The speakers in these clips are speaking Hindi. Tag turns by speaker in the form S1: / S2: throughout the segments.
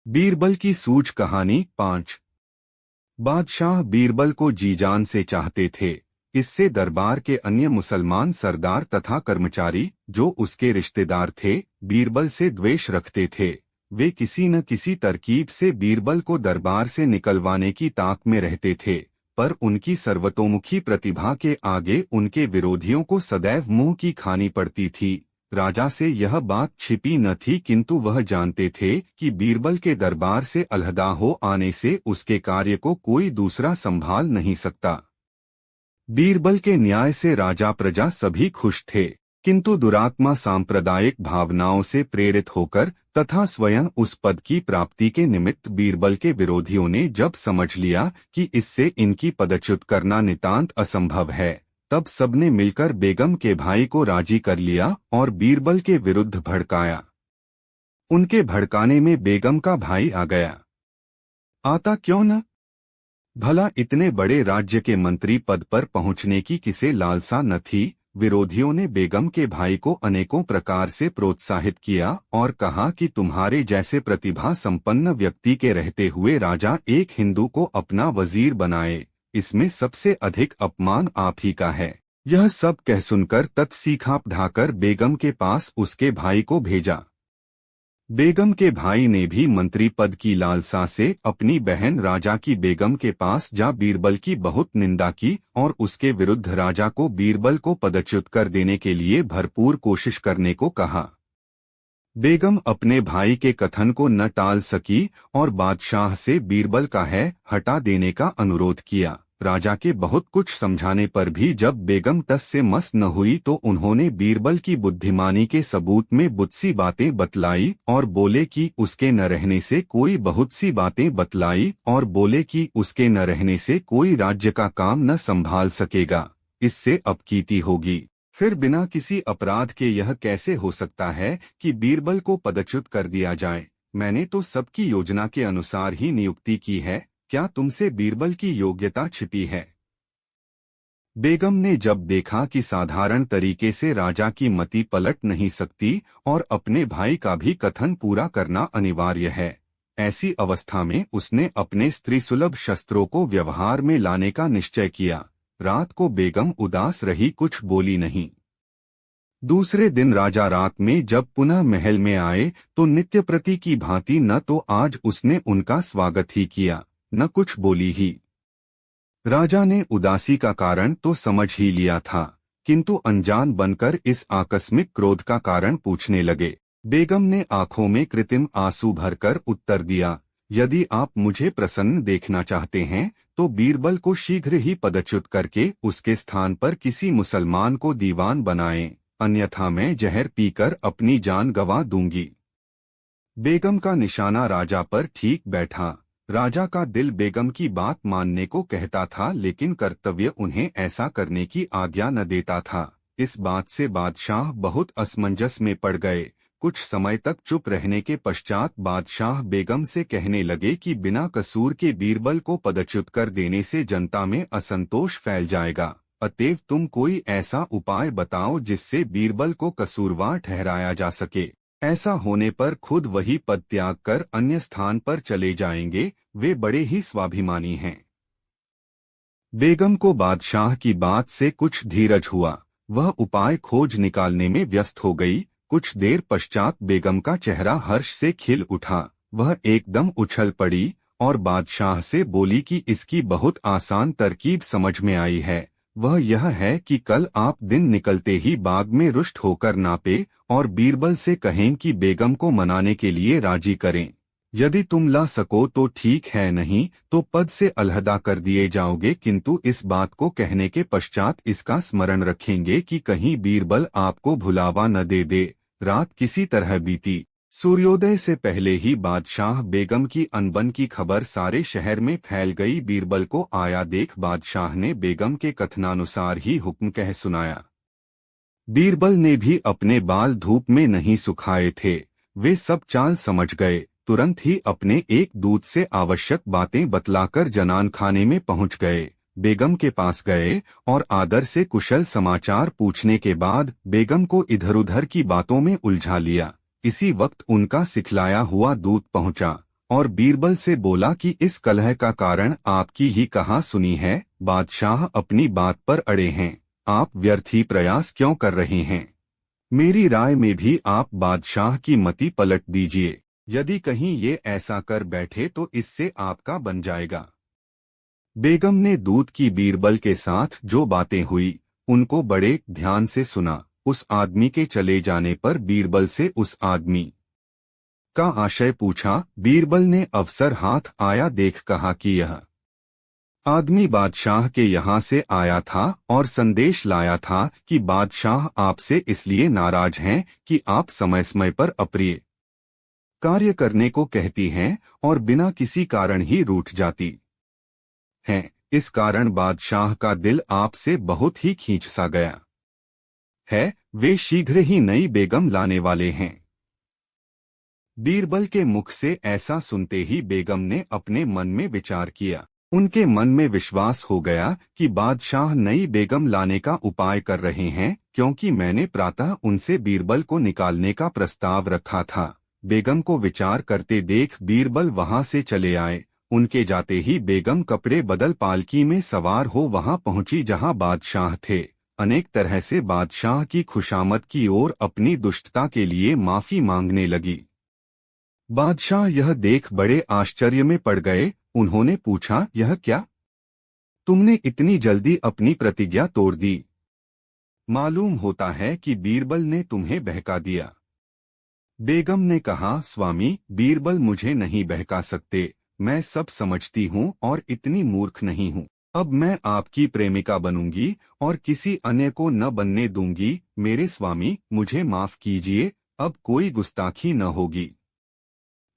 S1: बीरबल की सूझ कहानी 5। बादशाह बीरबल को जीजान से चाहते थे। इससे दरबार के अन्य मुसलमान सरदार तथा कर्मचारी जो उसके रिश्तेदार थे बीरबल से द्वेष रखते थे। वे किसी न किसी तरकीब से बीरबल को दरबार से निकलवाने की ताक में रहते थे, पर उनकी सर्वतोमुखी प्रतिभा के आगे उनके विरोधियों को सदैव मुंह की खानी पड़ती थी। राजा से यह बात छिपी न थी, किंतु वह जानते थे कि बीरबल के दरबार से अलहदा हो आने से उसके कार्य को कोई दूसरा संभाल नहीं सकता। बीरबल के न्याय से राजा प्रजा सभी खुश थे, किंतु दुरात्मा सांप्रदायिक भावनाओं से प्रेरित होकर तथा स्वयं उस पद की प्राप्ति के निमित्त बीरबल के विरोधियों ने जब समझ लिया कि इससे इनकी पदच्युत करना नितांत असंभव है, तब सबने मिलकर बेगम के भाई को राजी कर लिया और बीरबल के विरुद्ध भड़काया। उनके भड़काने में बेगम का भाई आ गया। आता क्यों न? भला इतने बड़े राज्य के मंत्री पद पर पहुंचने की किसे लालसा न थी। विरोधियों ने बेगम के भाई को अनेकों प्रकार से प्रोत्साहित किया और कहा कि तुम्हारे जैसे प्रतिभा संपन्न व्यक्ति के रहते हुए राजा एक हिंदू को अपना वजीर बनाए, इसमें सबसे अधिक अपमान आप ही का है। यह सब कह सुनकर तत्सीखा ढाकर बेगम के पास उसके भाई को भेजा। बेगम के भाई ने भी मंत्री पद की लालसा से अपनी बहन राजा की बेगम के पास जा बीरबल की बहुत निंदा की और उसके विरुद्ध राजा को बीरबल को पदच्युत कर देने के लिए भरपूर कोशिश करने को कहा। बेगम अपने भाई के कथन को न टाल सकी और बादशाह से बीरबल का है हटा देने का अनुरोध किया। राजा के बहुत कुछ समझाने पर भी जब बेगम टस से मस न हुई तो उन्होंने बीरबल की बुद्धिमानी के सबूत में बुत्सी बातें बतलाई और बोले कि उसके न रहने से कोई बहुत सी बातें बतलाई और बोले कि उसके न रहने से कोई राज्य का काम न संभाल सकेगा, इससे अपकीर्ति होगी। फिर बिना किसी अपराध के यह कैसे हो सकता है कि बीरबल को पदच्युत कर दिया जाए? मैंने तो सबकी योजना के अनुसार ही नियुक्ति की है, क्या तुमसे बीरबल की योग्यता छिपी है? बेगम ने जब देखा कि साधारण तरीके से राजा की मति पलट नहीं सकती और अपने भाई का भी कथन पूरा करना अनिवार्य है, ऐसी अवस्था में उसने अपने स्त्री सुलभ शस्त्रों को व्यवहार में लाने का निश्चय किया। रात को बेगम उदास रही, कुछ बोली नहीं। दूसरे दिन राजा रात में जब पुनः महल में आए तो नित्य प्रति की भांति न तो आज उसने उनका स्वागत ही किया न कुछ बोली ही। राजा ने उदासी का कारण तो समझ ही लिया था, किंतु अनजान बनकर इस आकस्मिक क्रोध का कारण पूछने लगे। बेगम ने आंखों में कृत्रिम आंसू भरकर उत्तर दिया, यदि आप मुझे प्रसन्न देखना चाहते हैं तो बीरबल को शीघ्र ही पदच्युत करके उसके स्थान पर किसी मुसलमान को दीवान बनाएं, अन्यथा मैं जहर पीकर अपनी जान गंवा दूंगी। बेगम का निशाना राजा पर ठीक बैठा। राजा का दिल बेगम की बात मानने को कहता था, लेकिन कर्तव्य उन्हें ऐसा करने की आज्ञा न देता था। इस बात से बादशाह बहुत असमंजस में पड़ गए। कुछ समय तक चुप रहने के पश्चात बादशाह बेगम से कहने लगे कि बिना कसूर के बीरबल को पदच्युत कर देने से जनता में असंतोष फैल जाएगा, अतएव तुम कोई ऐसा उपाय बताओ जिससे बीरबल को कसूरवार ठहराया जा सके। ऐसा होने पर खुद वही पद त्याग कर अन्य स्थान पर चले जाएंगे, वे बड़े ही स्वाभिमानी हैं। बेगम को बादशाह की बात से कुछ धीरज हुआ, वह उपाय खोज निकालने में व्यस्त हो गई। कुछ देर पश्चात बेगम का चेहरा हर्ष से खिल उठा, वह एकदम उछल पड़ी और बादशाह से बोली कि इसकी बहुत आसान तरकीब समझ में आई है। वह यह है कि कल आप दिन निकलते ही बाग में रुष्ट होकर नापे और बीरबल से कहें कि बेगम को मनाने के लिए राजी करें। यदि तुम ला सको तो ठीक है, नहीं तो पद से अलहदा कर दिए जाओगे, किंतु इस बात को कहने के पश्चात इसका स्मरण रखेंगे कि कहीं बीरबल आपको भुलावा न दे दे। रात किसी तरह बीती। सूर्योदय से पहले ही बादशाह बेगम की अनबन की खबर सारे शहर में फैल गई। बीरबल को आया देख बादशाह ने बेगम के कथनानुसार ही हुक्म कह सुनाया। बीरबल ने भी अपने बाल धूप में नहीं सुखाए थे, वे सब चाल समझ गए। तुरंत ही अपने एक दूत से आवश्यक बातें बतलाकर जनान खाने में पहुंच गए। बेगम के पास गए और आदर से कुशल समाचार पूछने के बाद बेगम को इधर उधर की बातों में उलझा लिया। इसी वक्त उनका सिखलाया हुआ दूत पहुंचा और बीरबल से बोला कि इस कलह का कारण आपकी ही कहाँ सुनी है। बादशाह अपनी बात पर अड़े हैं, आप व्यर्थ ही प्रयास क्यों कर रहे हैं? मेरी राय में भी आप बादशाह की मति पलट दीजिए। यदि कहीं ये ऐसा कर बैठे तो इससे आपका बन जाएगा। बेगम ने दूत की बीरबल के साथ जो बातें हुई उनको बड़े ध्यान से सुना। उस आदमी के चले जाने पर बीरबल से उस आदमी का आशय पूछा। बीरबल ने अफसर हाथ आया देख कहा कि यह आदमी बादशाह के यहाँ से आया था और संदेश लाया था कि बादशाह आपसे इसलिए नाराज हैं कि आप समय समय पर अप्रिय कार्य करने को कहती हैं और बिना किसी कारण ही रूठ जाती हैं। इस कारण बादशाह का दिल आपसे बहुत ही खींच सा गया है। वे शीघ्र ही नई बेगम लाने वाले हैं। बीरबल के मुख से ऐसा सुनते ही बेगम ने अपने मन में विचार किया। उनके मन में विश्वास हो गया कि बादशाह नई बेगम लाने का उपाय कर रहे हैं, क्योंकि मैंने प्रातः उनसे बीरबल को निकालने का प्रस्ताव रखा था। बेगम को विचार करते देख बीरबल वहां से चले आए। उनके जाते ही बेगम कपड़े बदल पालकी में सवार हो वहां पहुंची जहां बादशाह थे। अनेक तरह से बादशाह की खुशामद की ओर अपनी दुष्टता के लिए माफी मांगने लगी। बादशाह यह देख बड़े आश्चर्य में पड़ गए। उन्होंने पूछा, यह क्या? तुमने इतनी जल्दी अपनी प्रतिज्ञा तोड़ दी? मालूम होता है कि बीरबल ने तुम्हें बहका दिया। बेगम ने कहा, स्वामी, बीरबल मुझे नहीं बहका सकते। मैं सब समझती हूँ और इतनी मूर्ख नहीं हूँ। अब मैं आपकी प्रेमिका बनूंगी और किसी अन्य को न बनने दूंगी। मेरे स्वामी, मुझे माफ कीजिए, अब कोई गुस्ताखी न होगी।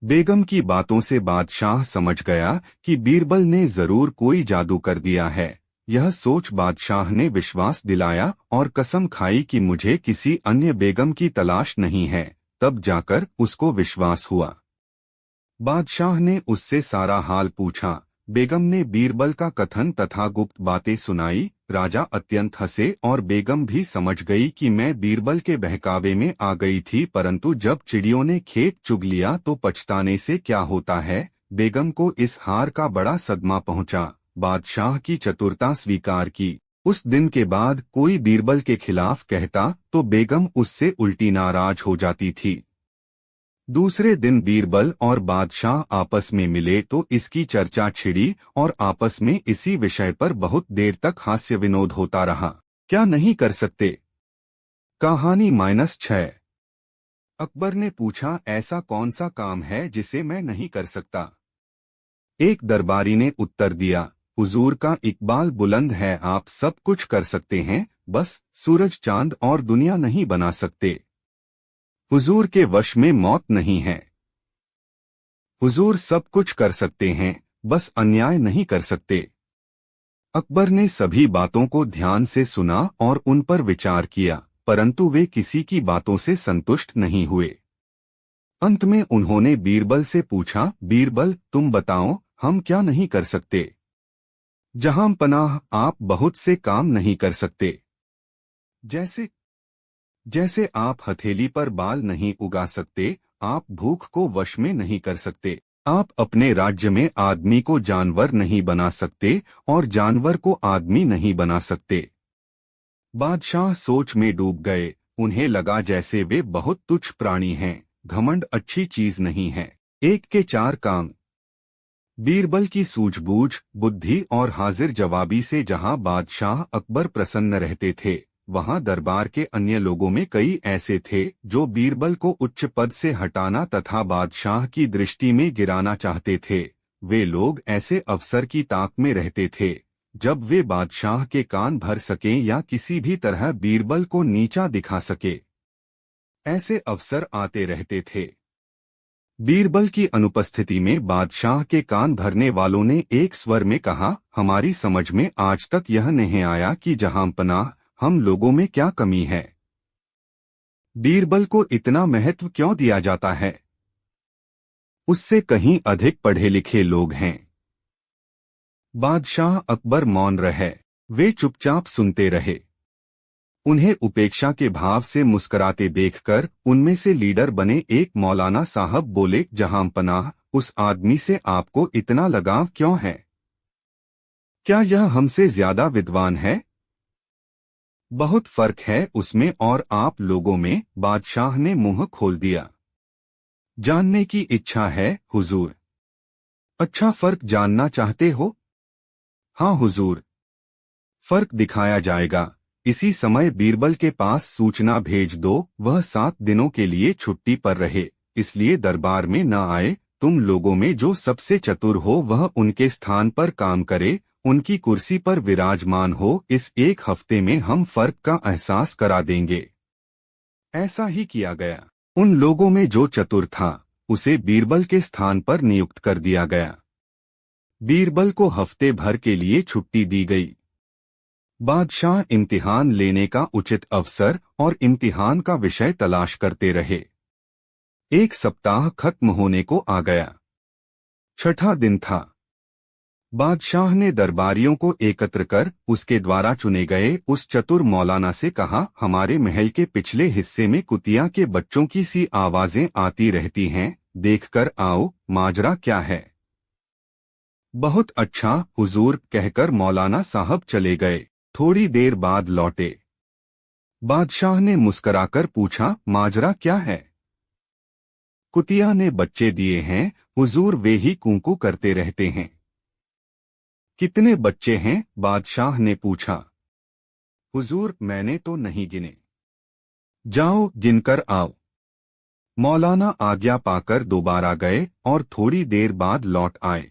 S1: बेगम की बातों से बादशाह समझ गया कि बीरबल ने जरूर कोई जादू कर दिया है। यह सोच बादशाह ने विश्वास दिलाया और कसम खाई कि मुझे किसी अन्य बेगम की तलाश नहीं है। तब जाकर उसको विश्वास हुआ। बादशाह ने उससे सारा हाल पूछा। बेगम ने बीरबल का कथन तथा गुप्त बातें सुनाई। राजा अत्यंत हंसे और बेगम भी समझ गई कि मैं बीरबल के बहकावे में आ गई थी, परंतु जब चिड़ियों ने खेत चुग लिया तो पछताने से क्या होता है। बेगम को इस हार का बड़ा सदमा पहुंचा। बादशाह की चतुरता स्वीकार की। उस दिन के बाद कोई बीरबल के खिलाफ कहता तो बेगम उससे उल्टी नाराज हो जाती थी। दूसरे दिन बीरबल और बादशाह आपस में मिले तो इसकी चर्चा छिड़ी और आपस में इसी विषय पर बहुत देर तक हास्य विनोद होता रहा। क्या नहीं कर सकते? कहानी -6। अकबर ने पूछा, ऐसा कौन सा काम है जिसे मैं नहीं कर सकता? एक दरबारी ने उत्तर दिया, हुजूर का इकबाल बुलंद है, आप सब कुछ कर सकते हैं, बस सूरज चांद और दुनिया नहीं बना सकते। हुजूर के वश में मौत नहीं है। हुजूर सब कुछ कर सकते हैं, बस अन्याय नहीं कर सकते। अकबर ने सभी बातों को ध्यान से सुना और उन पर विचार किया, परंतु वे किसी की बातों से संतुष्ट नहीं हुए। अंत में उन्होंने बीरबल से पूछा, बीरबल, तुम बताओ, हम क्या नहीं कर सकते? जहां पनाह, आप बहुत से काम नहीं कर सकते। जैसे आप हथेली पर बाल नहीं उगा सकते, आप भूख को वश में नहीं कर सकते, आप अपने राज्य में आदमी को जानवर नहीं बना सकते और जानवर को आदमी नहीं बना सकते। बादशाह सोच में डूब गए। उन्हें लगा जैसे वे बहुत तुच्छ प्राणी हैं। घमंड अच्छी चीज नहीं है। एक के चार काम। बीरबल की सूझबूझ, बुद्धि और हाजिर जवाबी से जहां बादशाह अकबर प्रसन्न रहते थे, वहां दरबार के अन्य लोगों में कई ऐसे थे जो बीरबल को उच्च पद से हटाना तथा बादशाह की दृष्टि में गिराना चाहते थे। वे लोग ऐसे अवसर की ताक में रहते थे जब वे बादशाह के कान भर सकें या किसी भी तरह बीरबल को नीचा दिखा सके। ऐसे अवसर आते रहते थे। बीरबल की अनुपस्थिति में बादशाह के कान भरने वालों ने एक स्वर में कहा, हमारी समझ में आज तक यह नहीं आया कि जहां पनाह, हम लोगों में क्या कमी है? बीरबल को इतना महत्व क्यों दिया जाता है? उससे कहीं अधिक पढ़े लिखे लोग हैं। बादशाह अकबर मौन रहे। वे चुपचाप सुनते रहे। उन्हें उपेक्षा के भाव से मुस्कुराते देखकर उनमें से लीडर बने एक मौलाना साहब बोले, जहां पनाह, उस आदमी से आपको इतना लगाव क्यों है? क्या यह हमसे ज्यादा विद्वान है? बहुत फर्क है उसमें और आप लोगों में। बादशाह ने मुंह खोल दिया। जानने की इच्छा है हुजूर। अच्छा, फर्क जानना चाहते हो? हाँ हुजूर। फर्क दिखाया जाएगा। इसी समय बीरबल के पास सूचना भेज दो, वह 7 दिनों के लिए छुट्टी पर रहे, इसलिए दरबार में न आए। तुम लोगों में जो सबसे चतुर हो वह उनके स्थान पर काम करे, उनकी कुर्सी पर विराजमान हो। इस 1 हफ्ते में हम फर्क का एहसास करा देंगे। ऐसा ही किया गया। उन लोगों में जो चतुर था उसे बीरबल के स्थान पर नियुक्त कर दिया गया। बीरबल को हफ्ते भर के लिए छुट्टी दी गई। बादशाह इम्तिहान लेने का उचित अवसर और इम्तिहान का विषय तलाश करते रहे। 1 सप्ताह खत्म होने को आ गया। 6ठा दिन था। बादशाह ने दरबारियों को एकत्र कर उसके द्वारा चुने गए उस चतुर मौलाना से कहा, हमारे महल के पिछले हिस्से में कुतिया के बच्चों की सी आवाजें आती रहती हैं, देखकर आओ, माजरा क्या है? बहुत अच्छा हुजूर कहकर मौलाना साहब चले गए। थोड़ी देर बाद लौटे। बादशाह ने मुस्कराकर पूछा, माजरा क्या है? कुतिया ने बच्चे दिए हैं हुजूर, वे ही कूकू करते रहते हैं। कितने बच्चे हैं? बादशाह ने पूछा। हुजूर, मैंने तो नहीं गिने। जाओ गिनकर आओ। मौलाना आज्ञा पाकर दोबारा गए और थोड़ी देर बाद लौट आए।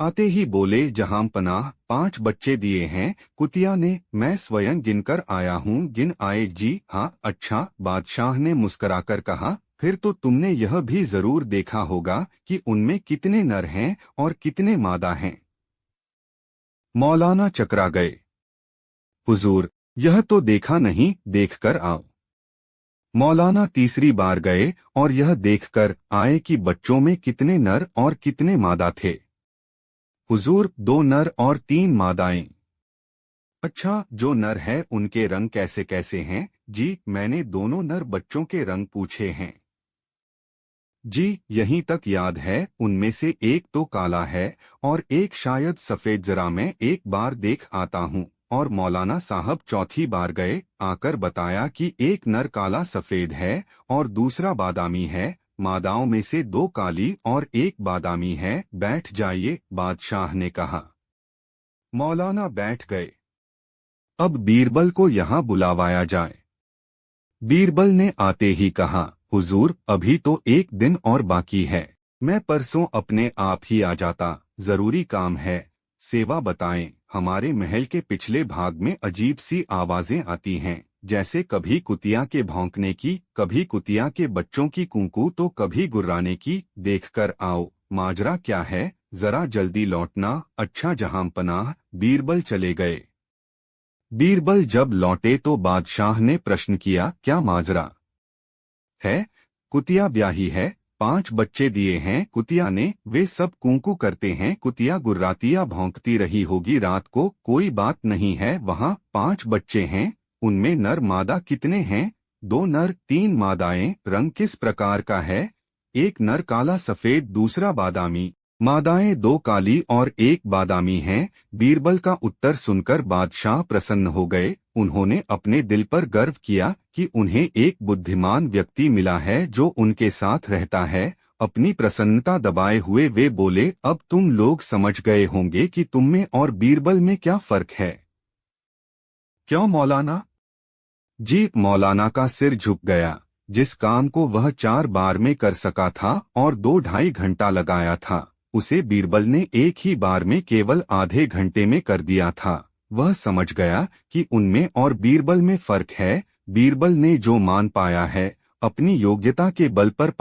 S1: आते ही बोले, जहां पनाह 5 बच्चे दिए हैं। कुतिया ने, मैं स्वयं गिनकर आया हूँ। गिन आए? जी हाँ। अच्छा, बादशाह ने मुस्कराकर कहा, फिर तो तुमने यह भी जरूर देखा होगा कि उनमें कितने नर हैं और कितने मादा हैं। मौलाना चकरा गए। हुजूर, यह तो देखा नहीं, देखकर आओ। मौलाना तीसरी बार गए और यह देखकर आए कि बच्चों में कितने नर और कितने मादा थे। हुजूर, 2 नर और 3 मादाएं। अच्छा, जो नर है उनके रंग कैसे कैसे हैं? जी, मैंने दोनों नर बच्चों के रंग पूछे हैं। जी, यहीं तक याद है, उनमें से एक तो काला है और एक शायद सफेद। जरा मैं एक बार देख आता हूँ। और मौलाना साहब चौथी बार गए, आकर बताया कि एक नर काला सफेद है और दूसरा बादामी है। मादाओं में से 2 काली और 1 बादामी है। बैठ जाइए, बादशाह ने कहा। मौलाना बैठ गए। अब बीरबल को यहाँ बुलावाया जाए। बीरबल ने आते ही कहा, हुजूर, अभी तो 1 दिन और बाकी है। मैं परसों अपने आप ही आ जाता, जरूरी काम है। सेवा बताएं। हमारे महल के पिछले भाग में अजीब सी आवाजें आती हैं, जैसे कभी कुतिया के भौंकने की, कभी कुतिया के बच्चों की कूकू, तो कभी गुर्राने की। देखकर आओ, माजरा क्या है? जरा जल्दी लौटना। अच्छा जहां पनाह। बीरबल चले गए। बीरबल जब लौटे तो बादशाह ने प्रश्न किया, क्या माजरा है? कुतिया ब्याही है, 5 बच्चे दिए हैं। कुतिया ने, वे सब कूकू करते हैं। कुतिया गुर्राती या भौंकती रही होगी रात को। कोई बात नहीं है, वहाँ 5 बच्चे हैं। उनमें नर मादा कितने हैं? 2 नर 3 मादाएं। रंग किस प्रकार का है? एक नर काला सफेद, दूसरा बादामी। मादाएं 2 काली और 1 बादामी हैं। बीरबल का उत्तर सुनकर बादशाह प्रसन्न हो गए। उन्होंने अपने दिल पर गर्व किया कि उन्हें एक बुद्धिमान व्यक्ति मिला है जो उनके साथ रहता है। अपनी प्रसन्नता दबाए हुए वे बोले, अब तुम लोग समझ गए होंगे कि तुम में और बीरबल में क्या फर्क है। क्यों मौलाना? जी, मौलाना का सिर झुक गया। जिस काम को वह 4 बार में कर सका था और 2-2.5 घंटा लगाया था, उसे बीरबल ने एक ही बार में केवल आधे घंटे में कर दिया था। वह समझ गया कि उनमें और बीरबल में फर्क है। बीरबल ने जो मान पाया है, अपनी योग्यता के बल पर